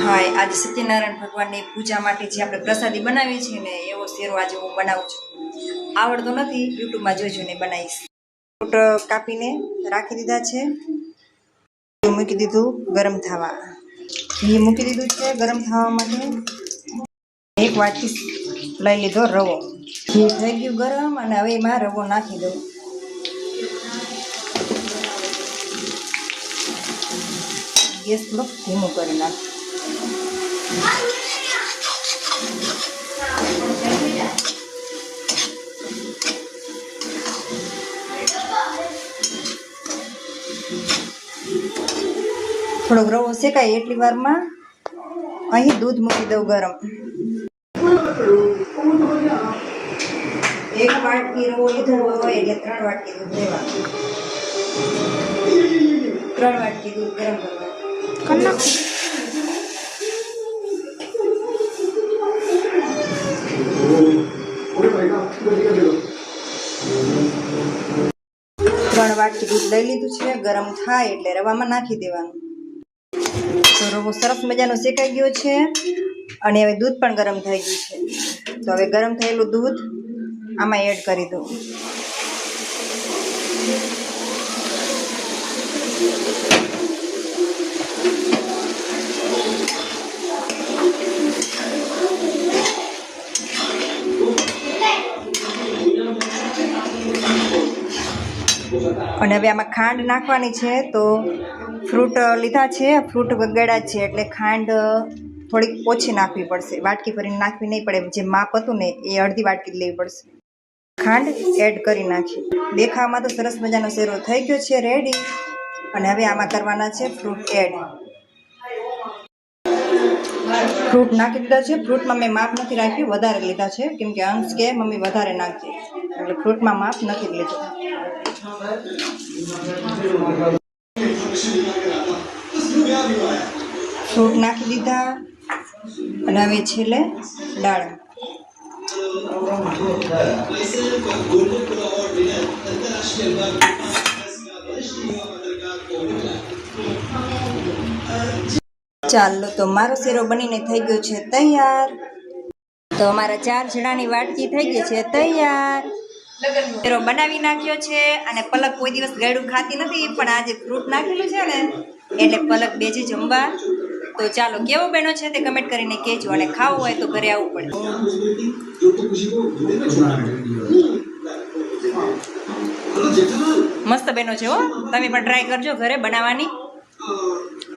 હાય, આજે સત્યનારાયણ ભગવાનની પૂજા માટે જે આપણે પ્રસાદી બનાવીએ છીએ ને એવો શેરો આજે હું બનાવું છું. આવડતો નથી, યુટ્યુબમાં જોઈ જોઈને બનાવીશ. ફ્રૂટ કાપીને રાખી દીધા છે, મૂકી દીધું ગરમ થવા. ઘી મૂકી દીધું છે ગરમ થવા માટે. એક વાટકી લઈ લીધો રવો. ઘી થઈ ગયું ગરમ અને હવે એમાં રવો નાખી દઉં. ગેસ થોડોક ધીમો કરી નાખ. થોડોક રવો શેકાય એટલી વારમાં અહીં દૂધ મૂકી દઉં ગરમ. એક વાટકી રવો લીધો હોય એટલે 3 વાટકી દૂધ લેવાનું. 3 વાટકી દૂધ ગરમ કરવાનું. 3 વાટકી દૂધ લઈ લીધું છે. ગરમ થાય એટલે રવામાં નાખી દેવાનું. તો રવો સરસ મજાનો શેકાઈ ગયો છે અને હવે દૂધ પણ ગરમ થઈ ગયું છે. તો હવે ગરમ થયેલું દૂધ આમાં એડ કરી દઉં. અને હવે આમાં ખાંડ નાખવાની છે. તો ફ્રૂટ લીધા છે, ફ્રૂટ વગાડ્યા છે એટલે ખાંડ થોડીક ઓછી નાખવી પડશે. વાટકી ભરીને નાખવી નહીં પડે. જે માપ હતું ને એ અડધી વાટકી લેવી પડશે. ખાંડ એડ કરી નાખી. દેખાવામાં તો સરસ મજાનો શેરો થઈ ગયો છે, રેડી. અને હવે આમાં કરવાના છે ફ્રૂટ એડ. ફ્રૂટ નાખી દીધા છે. ફ્રૂટમાં મેં માપ નથી રાખ્યું, વધારે લીધા છે કેમ કે અંશ કે મમ્મી વધારે નાખી એટલે ફ્રૂટમાં માપ નથી લીધું. ફ્રૂટ નાખી દીધા અને હવે છેલ્લે દાળ. ચાલો, તો મારો શેરો બનીને થઈ ગયો છે તૈયાર. તો અમારા 4 જણાની વાટકી થઈ ગઈ છે તૈયાર. શેરો બનાવી નાખ્યો છે અને પલક કોઈ દિવસ ગળ્યું ખાતી નથી, પણ આજે ફ્રૂટ નાખેલું છે ને એટલે પલક બેજે જમવા. તો ચાલો, કેવો બન્યો છે તે કમેન્ટ કરીને કહેજો અને ખાવું હોય તો ઘરે આવવું પડે. મસ્ત બન્યો છે હો, તમે પણ ટ્રાય કરજો ઘરે બનાવવાની.